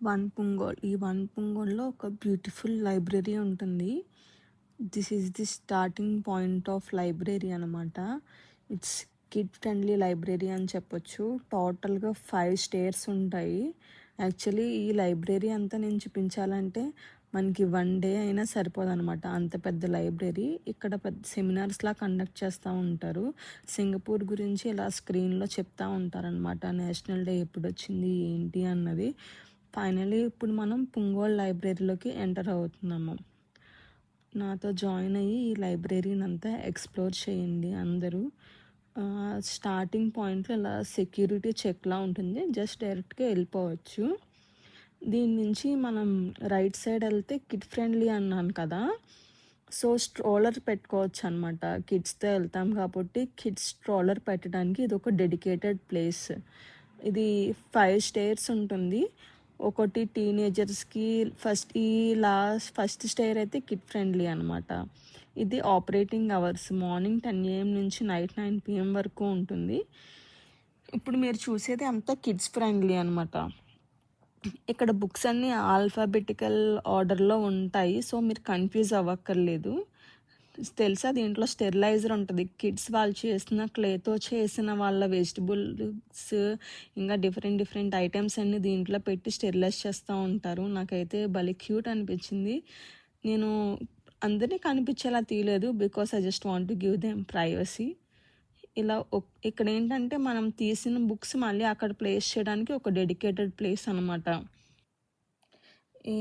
One పుంగోల్. ఈ one పుంగోల్‌లో ఒక beautiful library ఉంటుంది. This is the starting point of library అనమాట. ఇట్స్ కిడ్ ఫ్రెండ్లీ లైబ్రరీ అని చెప్పొచ్చు. టోటల్‌గా 5 స్టేర్స్ ఉంటాయి. యాక్చువల్లీ ఈ లైబ్రరీ అంతా నేను చూపించాలంటే మనకి 1 డే అయినా సరిపోదనమాట. అంత పెద్ద లైబ్రరీ. ఇక్కడ పెద్ద సెమినార్స్‌లా కండక్ట్ చేస్తూ ఉంటారు. సింగపూర్ గురించి ఇలా స్క్రీన్‌లో చెప్తా ఉంటారనమాట. నేషనల్ డే ఎప్పుడొచ్చింది, ఏంటి అన్నది. ఫైనలీ ఇప్పుడు మనం పుంగోల్ లైబ్రరీలోకి ఎంటర్ అవుతున్నాము. నాతో జాయిన్ అయ్యి ఈ లైబ్రరీని అంతా ఎక్స్ప్లోర్ చేయండి అందరూ. స్టార్టింగ్ పాయింట్లో ఇలా సెక్యూరిటీ చెక్లా ఉంటుంది. జస్ట్ డైరెక్ట్గా వెళ్ళిపోవచ్చు. దీని నుంచి మనం రైట్ సైడ్ వెళ్తే కిడ్ ఫ్రెండ్లీ అన్నాను కదా, సో స్ట్రోలర్ పెట్టుకోవచ్చు అనమాట. కిడ్స్తో వెళ్తాం కాబట్టి కిడ్స్ స్ట్రోలర్ పెట్టడానికి ఇది ఒక డెడికేటెడ్ ప్లేస్. ఇది 5 స్టేర్స్ ఉంటుంది. ఒకటి టీనేజర్స్కి ఫస్ట్ స్టేర్ అయితే కిడ్ ఫ్రెండ్లీ అనమాట. ఇది ఆపరేటింగ్ అవర్స్ మార్నింగ్ 10 AM నుంచి నైట్ 9 PM వరకు ఉంటుంది. ఇప్పుడు మీరు చూసేది అంతా కిడ్స్ ఫ్రెండ్లీ అనమాట. ఇక్కడ బుక్స్ అన్నీ ఆల్ఫాబెటికల్ ఆర్డర్లో ఉంటాయి. సో మీరు కన్ఫ్యూజ్ అవ్వక్కర్లేదు. తెలుసా దీంట్లో స్టెరిలైజర్ ఉంటుంది. కిడ్స్ వాళ్ళు చేసిన క్లేతో చేసిన వాళ్ళ వెజిటబుల్స్ ఇంకా డిఫరెంట్ ఐటమ్స్ అన్నీ దీంట్లో పెట్టి స్టెరిలైజ్ చేస్తూ ఉంటారు. నాకైతే భలే క్యూట్ అనిపించింది. నేను అందరినీ కనిపించేలా తీయలేదు, because I just want to give them privacy. ఇలా ఇక్కడ ఏంటంటే మనం తీసిన బుక్స్ మళ్ళీ అక్కడ ప్లేస్ చేయడానికి ఒక డెడికేటెడ్ ప్లేస్ అనమాట.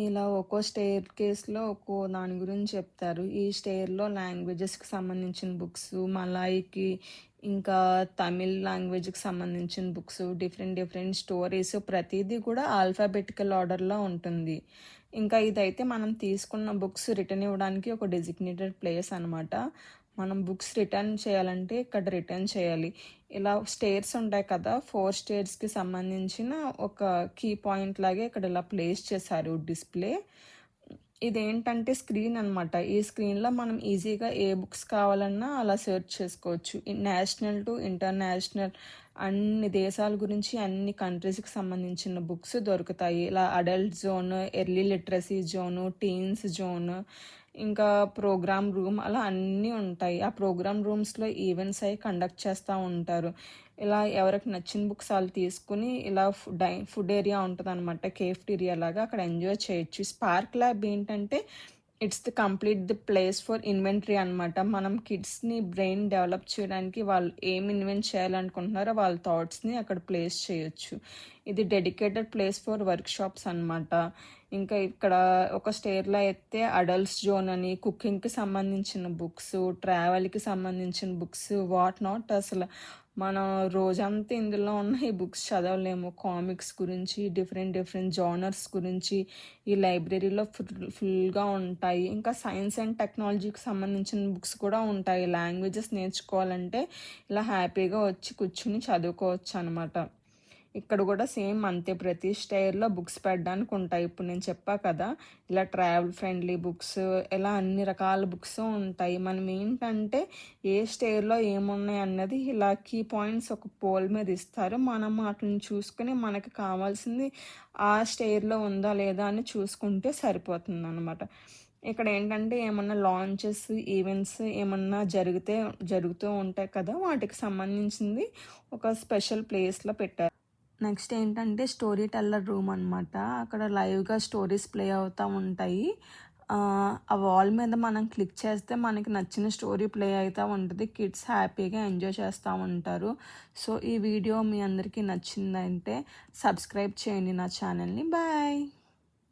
ఇలా ఒక్కో స్టేర్ కేస్లో ఒక్కో దాని గురించి చెప్తారు. ఈ స్టేర్లో లాంగ్వేజెస్కి సంబంధించిన బుక్స్, మలాయికి ఇంకా తమిళ్ లాంగ్వేజ్కి సంబంధించిన బుక్స్, డిఫరెంట్ స్టోరీస్, ప్రతిదీ కూడా ఆల్ఫాబెటికల్ ఆర్డర్లో ఉంటుంది. ఇంకా ఇదైతే మనం తీసుకున్న బుక్స్ రిటర్న్ ఇవ్వడానికి ఒక డెసిగ్నేటెడ్ ప్లేస్ అనమాట. మనం బుక్స్ రిటర్న్ చేయాలంటే ఇక్కడ రిటర్న్ చేయాలి. ఇలా స్టేర్స్ ఉంటాయి కదా, 4 స్టేర్స్కి సంబంధించిన ఒక కీ పాయింట్ లాగే ఇక్కడ ఇలా ప్లేస్ చేశారు డిస్ప్లే. ఇదేంటంటే స్క్రీన్ అనమాట. ఈ స్క్రీన్లో మనం ఈజీగా ఏ బుక్స్ కావాలన్నా అలా సెర్చ్ చేసుకోవచ్చు. నేషనల్ టు ఇంటర్నేషనల్ అన్ని దేశాల గురించి అన్ని కంట్రీస్కి సంబంధించిన బుక్స్ దొరుకుతాయి. ఇలా adult zone, early literacy zone, teens zone, ఇంకా ప్రోగ్రామ్ రూమ్, అలా అన్నీ ఉంటాయి. ఆ ప్రోగ్రామ్ రూమ్స్లో ఈవెంట్స్ అవి కండక్ట్ చేస్తూ ఉంటారు. ఇలా ఎవరికి నచ్చిన బుక్స్ వాళ్ళు తీసుకుని ఇలా ఫుడ్ ఏరియా ఉంటుంది అనమాట, కేఫ్టీరియా లాగా, అక్కడ ఎంజాయ్ చేయొచ్చు. స్పార్క్ ల్యాబ్ ఏంటంటే it's the place for inventory అనమాట. మనం కిడ్స్ని బ్రెయిన్ డెవలప్ చేయడానికి వాళ్ళు ఏం ఇన్వెంట్ చేయాలనుకుంటున్నారో వాళ్ళ థాట్స్ని అక్కడ ప్లేస్ చేయొచ్చు. ఇది dedicated place for work shops అనమాట. ఇంకా ఇక్కడ ఒక స్టేర్లో అయితే అడల్ట్స్ జోన్ అని, కుకింగ్కి సంబంధించిన బుక్స్, ట్రావెల్కి సంబంధించిన బుక్స్, వాట్ నాట్. అసలు మనం రోజంతా ఇందులో ఉన్న ఈ బుక్స్ చదవలేము. కామిక్స్ గురించి, డిఫరెంట్ జానర్స్ గురించి ఈ లైబ్రరీలో ఫుల్గా ఉంటాయి. ఇంకా సైన్స్ అండ్ టెక్నాలజీకి సంబంధించిన బుక్స్ కూడా ఉంటాయి. లాంగ్వేజెస్ నేర్చుకోవాలంటే ఇలా హ్యాపీగా వచ్చి కూర్చుని చదువుకోవచ్చు అనమాట. ఇక్కడ కూడా సేమ్ అంతే, ప్రతి స్టైర్లో బుక్స్ పెట్టడానికి ఉంటాయి. ఇప్పుడు నేను చెప్పా కదా, ఇలా ట్రావెల్ ఫ్రెండ్లీ బుక్స్, ఇలా అన్ని రకాల బుక్స్ ఉంటాయి. మనం ఏంటంటే ఏ స్టైర్లో ఏమున్నాయి అన్నది ఇలా కీ పాయింట్స్ ఒక పోల్ మీద ఇస్తారు. మనం వాటిని చూసుకుని మనకి కావాల్సింది ఆ స్టైర్లో ఉందా లేదా అని చూసుకుంటే సరిపోతుంది అనమాట. ఇక్కడ ఏంటంటే ఏమన్నా లాంచెస్, ఈవెంట్స్ ఏమన్నా జరుగుతూ ఉంటాయి కదా, వాటికి సంబంధించింది ఒక స్పెషల్ ప్లేస్లో పెట్టారు. నెక్స్ట్ ఏంటంటే స్టోరీ టెల్లర్ రూమ్ అనమాట. అక్కడ లైవ్గా స్టోరీస్ ప్లే అవుతూ ఉంటాయి. ఆ వాల్ మీద మనం క్లిక్ చేస్తే మనకి నచ్చిన స్టోరీ ప్లే అవుతూ ఉంటుంది. కిడ్స్ హ్యాపీగా ఎంజాయ్ చేస్తూ ఉంటారు. సో ఈ వీడియో మీ అందరికీ నచ్చిందంటే సబ్స్క్రైబ్ చేయండి నా ఛానల్ని. బాయ్.